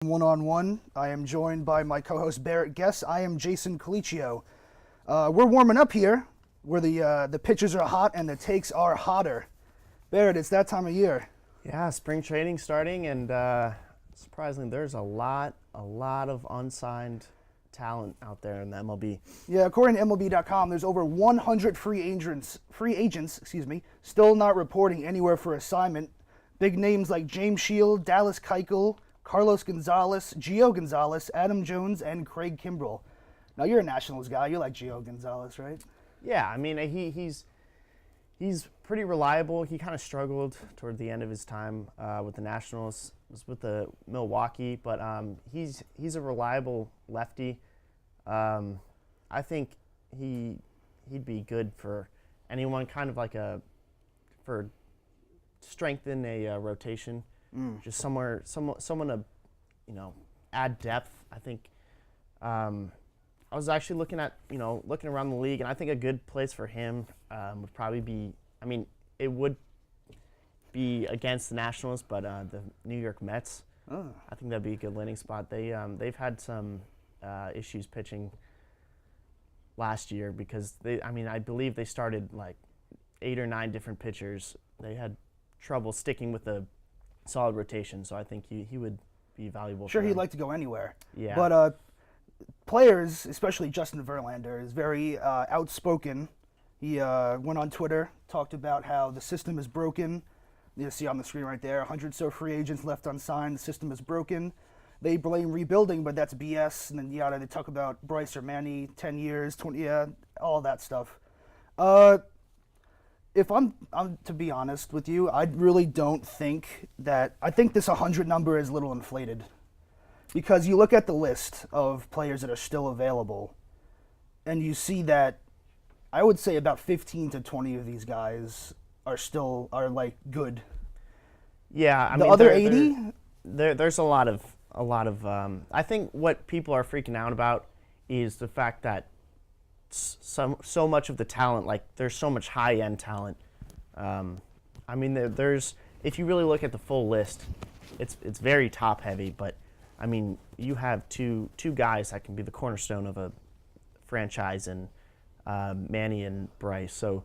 One-on-one. I am joined by my co-host Barrett Guess. I am Jason Colicchio. We're warming up here, where the pitches are hot and the takes are hotter. Barrett, it's that time of year. Yeah, spring training starting, and surprisingly, there's a lot of unsigned talent out there in the MLB. Yeah, according to MLB.com, there's over 100 free agents, still not reporting anywhere for assignment. Big names like James Shield, Dallas Keuchel, Carlos Gonzalez, Gio Gonzalez, Adam Jones, and Craig Kimbrell. Now, you're a Nationals guy. You like Gio Gonzalez, right? Yeah, I mean, he's pretty reliable. He kind of struggled toward the end of his time with the Nationals. Was with the Milwaukee, but he's a reliable lefty. I think he'd be good for anyone, kind of like for strengthen a rotation. Just someone to, add depth. I think I was actually looking around the league, and I think a good place for him would probably be. I mean, it would be against the Nationals, but the New York Mets. Oh. I think that'd be a good landing spot. They've had some issues pitching last year because I believe they started like 8 or 9 different pitchers. They had trouble sticking with a solid rotation, so I think he would be valuable. Sure, he'd like to go anywhere. Yeah. But players, especially Justin Verlander, is very outspoken. He went on Twitter, talked about how the system is broken. You see on the screen right there, 100 so free agents left unsigned. The system is broken. They blame rebuilding, but that's BS. And then they talk about Bryce or Manny, 10 years, 20, all that stuff. If I'm to be honest with you, I really don't think that. I think this 100 number is a little inflated, because you look at the list of players that are still available, and you see that I would say about 15 to 20 of these guys are like good. Yeah, I the mean, other 80. There's a lot of. I think what people are freaking out about is the fact that so much of the talent, like there's so much high-end talent. I mean, there's if you really look at the full list, it's very top-heavy. But I mean, you have two guys that can be the cornerstone of a franchise, and Manny and Bryce. So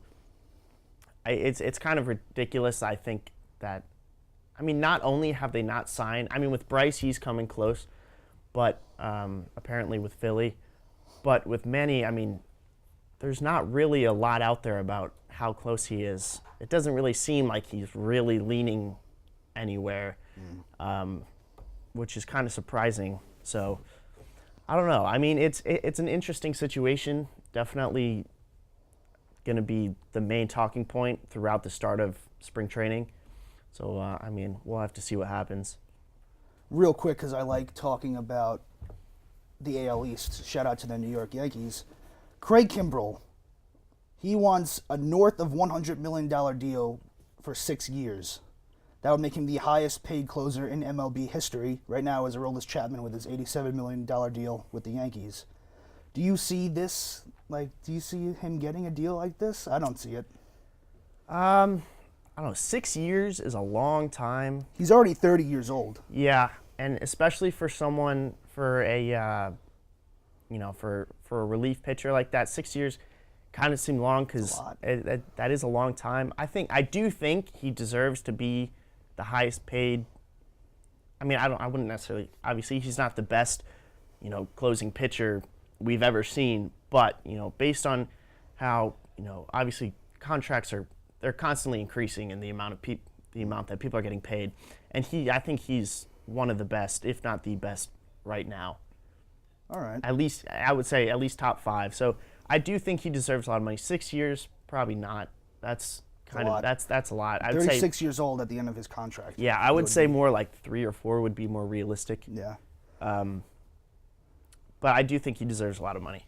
it's kind of ridiculous. I think that. I mean, not only have they not signed. I mean, with Bryce, he's coming close, but apparently with Philly. But with Manny, I mean, there's not really a lot out there about how close he is. It doesn't really seem like he's really leaning anywhere, which is kind of surprising. So, I don't know. I mean, it's an interesting situation. Definitely going to be the main talking point throughout the start of spring training. So, I mean, we'll have to see what happens. Real quick, because I like talking about the AL East. Shout out to the New York Yankees. Craig Kimbrell, he wants a north of $100 million deal for 6 years. That would make him the highest paid closer in MLB history. Right now is Aroldis Chapman with his $87 million deal with the Yankees. Do you see this? Do you see him getting a deal like this? I don't see it. I don't know. 6 years is a long time. He's already 30 years old. Yeah, and especially for someone for a for a relief pitcher like that, 6 years kind of seem long because that is a long time. I do think he deserves to be the highest paid. I mean, I wouldn't necessarily. Obviously, he's not the best, closing pitcher we've ever seen. But based on how obviously contracts they're constantly increasing in the amount that people are getting paid, and I think he's one of the best, if not the best, right now. All right. At least I would say at least top 5. So I do think he deserves a lot of money. 6 years, probably not. That's that's a lot. I'd 36 years old at the end of his contract. Yeah, I would say more like 3 or 4 would be more realistic. Yeah. But I do think he deserves a lot of money.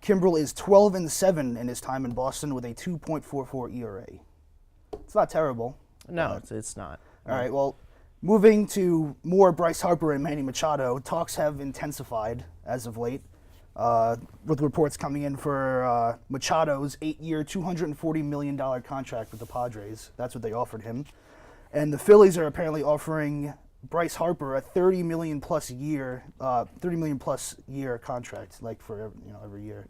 Kimbrell is 12-7 in his time in Boston with a 2.44 ERA. It's not terrible. No, it's not. All right, well, moving to more Bryce Harper and Manny Machado, talks have intensified as of late, with reports coming in for Machado's 8-year, $240 million contract with the Padres. That's what they offered him. And the Phillies are apparently offering Bryce Harper a 30 million plus year contract, like for every year.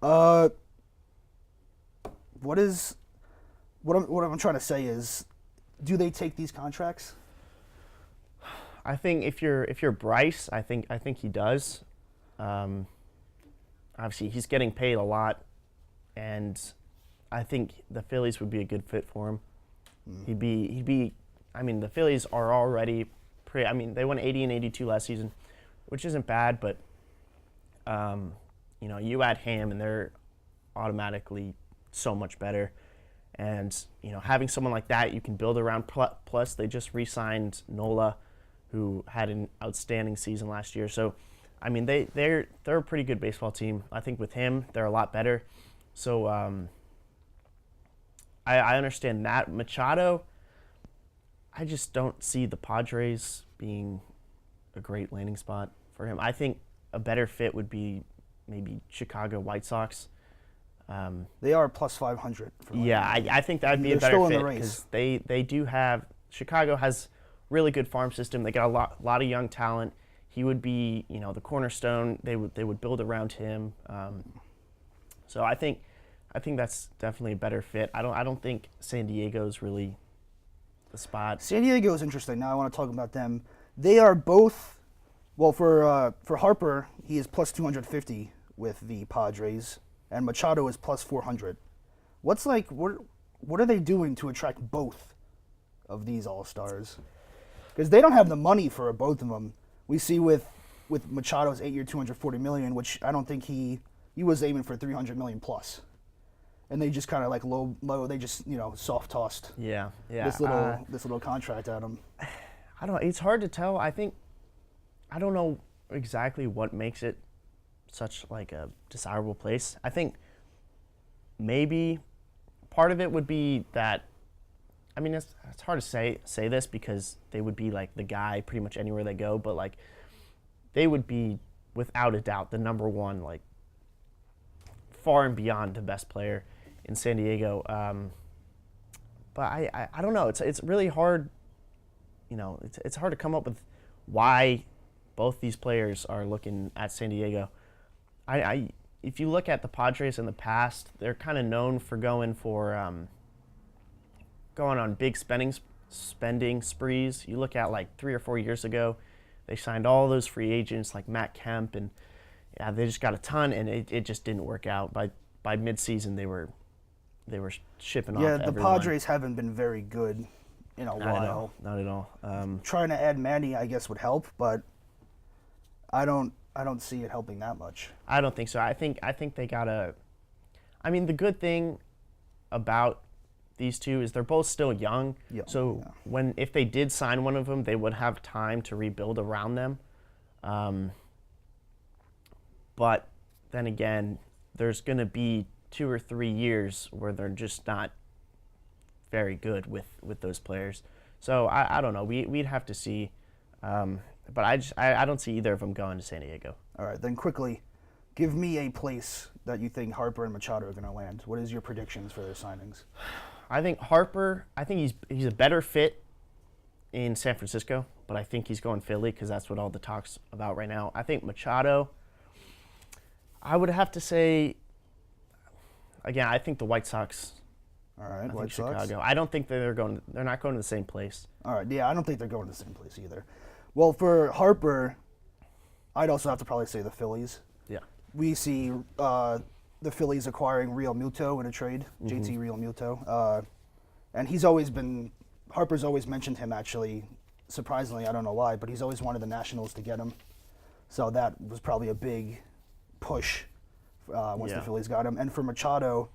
Uh, what is what I'm trying to say is, do they take these contracts? I think if you're Bryce, I think he does. Obviously, he's getting paid a lot, and I think the Phillies would be a good fit for him. He'd be. I mean, the Phillies are already pretty. I mean, they won 80 and 82 last season, which isn't bad, but you add him, and they're automatically so much better. And having someone like that you can build around. Plus, they just re-signed Nola, who had an outstanding season last year. So, I mean, they're a pretty good baseball team. I think with him, they're a lot better. So, I understand that. Machado, I just don't see the Padres being a great landing spot for him. I think a better fit would be maybe Chicago White Sox. They are plus 500. Yeah, I think that would be a better fit because they do have – Chicago has really good farm system. They got a lot of young talent. He would be, the cornerstone. They would build around him. So I think that's definitely a better fit. I don't think San Diego's really the spot. San Diego is interesting. Now I want to talk about them. They are both, well, for Harper, he is plus 250 with the Padres, and Machado is plus 400. What are they doing to attract both of these all-stars? Because they don't have the money for both of them. We see with Machado's 8-year, $240 million, which I don't think he was aiming for $300 million plus. And they just kind of like low. They just soft tossed. Yeah. This little contract at him. I don't. It's hard to tell. I don't know exactly what makes it such like a desirable place. I think maybe part of it would be that. I mean, it's hard to say this because they would be like the guy pretty much anywhere they go, but like they would be without a doubt the number one, like far and beyond the best player in San Diego. But I don't know. It's really hard. It's hard to come up with why both these players are looking at San Diego. If you look at the Padres in the past, they're kind of known for going on big spending sprees. You look at like 3 or 4 years ago, they signed all those free agents like Matt Kemp, and they just got a ton, and it just didn't work out. By midseason, they were shipping off everyone. Yeah, the Padres haven't been very good in a while. Not at all. Trying to add Manny, I guess, would help, but I don't see it helping that much. I don't think so. I think they gotta. I mean, the good thing about these two is they're both still young. Yeah, so if they did sign one of them, they would have time to rebuild around them. But then again, there's going to be 2 or 3 years where they're just not very good with those players. So I don't know. We'd have to see. But I don't see either of them going to San Diego. All right, then quickly, give me a place that you think Harper and Machado are going to land. What is your predictions for their signings? I think Harper. I think he's a better fit in San Francisco, but I think he's going Philly because that's what all the talk's about right now. I think Machado. I would have to say. Again, I think the White Sox. All right, White Sox. Chicago. I don't think they're not going to the same place. All right, yeah, I don't think they're going to the same place either. Well, for Harper, I'd also have to probably say the Phillies. Yeah. We see the Phillies acquiring Real Muto in a trade, JT Real Muto. And Harper's always mentioned him, actually. Surprisingly, I don't know why, but he's always wanted the Nationals to get him. So that was probably a big push once the Phillies got him. And for Machado,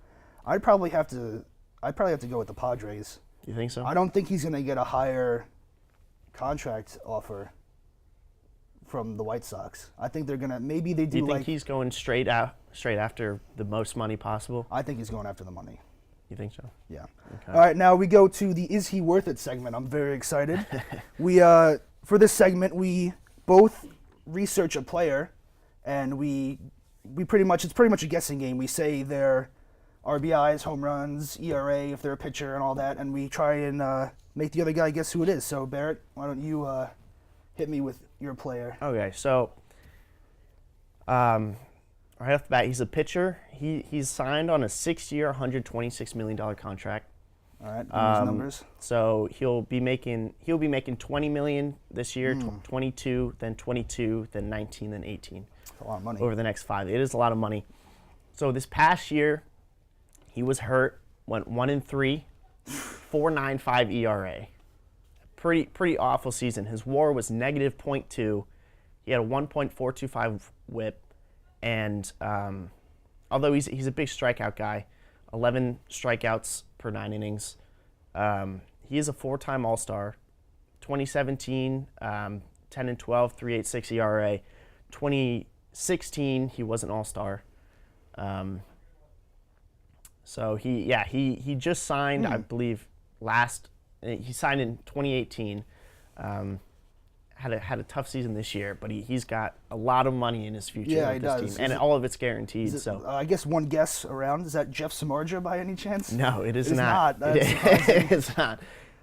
I'd probably have to go with the Padres. You think so? I don't think he's going to get a higher contract offer from the White Sox. I think they're going to, maybe they do. You think he's going straight after the most money possible? I think he's going after the money. You think so? Yeah. Okay. All right, now we go to the Is He Worth It segment. I'm very excited. We for this segment, we both research a player, and it's pretty much a guessing game. We say their RBIs, home runs, ERA, if they're a pitcher, and all that, and we try and make the other guy guess who it is. So, Barrett, why don't you hit me with your player? Okay, so right off the bat, he's a pitcher. He's signed on a 6-year, $126 million contract. All right, give me his numbers. So he'll be making $20 million this year, 22, then 22, then 19, then 18. That's a lot of money. Over the next 5. It is a lot of money. So this past year, he was hurt, went 1-3, 4.95 ERA. Pretty awful season. His WAR was negative .2. He had a 1.425 WHIP, and although he's a big strikeout guy, 11 strikeouts per 9 innings. He is a 4-time All-Star. 2017, 10-12, 3.86 ERA. 2016, he was an All-Star. So he just signed, I believe, he signed in 2018. Had a tough season this year, but he's got a lot of money in his future with this team, and all of it's guaranteed. So I guess one guess around, is that Jeff Samardzija by any chance? no, it is not. It's not.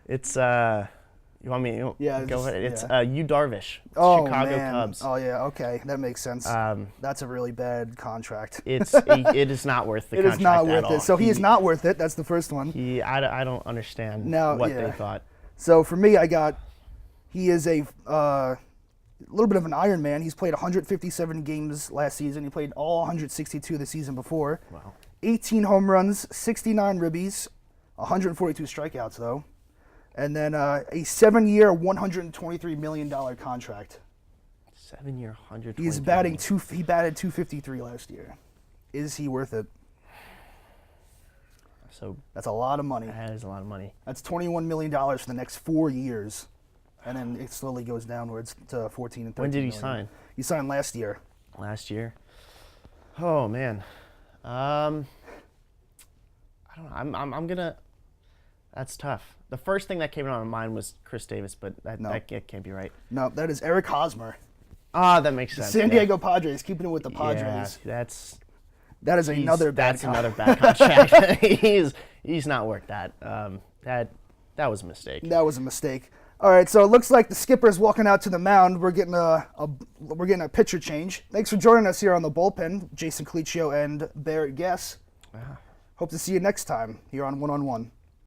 It's you want me? Yeah, go ahead. It's yeah. Yu Darvish, Oh, Chicago man. Cubs. Oh yeah, okay, that makes sense. That's a really bad contract. It is not worth the It contract is not at worth all. it. So he is not worth it. That's the first one. I don't understand what they thought. So for me, he is a little bit of an Iron Man. He's played 157 games last season. He played all 162 the season before. Wow. 18 home runs, 69 ribbies, 142 strikeouts though, and then a 7-year, $123 million contract. 7-year, 100. He batted 253 last year. Is he worth it? So That's a lot of money. that is a lot of money. That's $21 million for the next 4 years. And then it slowly goes downwards to 14 and 13 When did he million. sign? He signed last year. Last year. Oh man. I don't know. I'm gonna. That's tough. The first thing that came to my mind was Chris Davis, but that can't be right. No, that is Eric Hosmer. Ah, that makes sense. San Diego Padres, keeping it with the Padres. Yeah, that is another bad another bad contract. he's not worth that. That was a mistake. That was a mistake. All right, so it looks like the skipper's walking out to the mound. We're getting a pitcher change. Thanks for joining us here on the bullpen, Jason Clicchio and Barrett Guess. Hope to see you next time here on 1-on-1.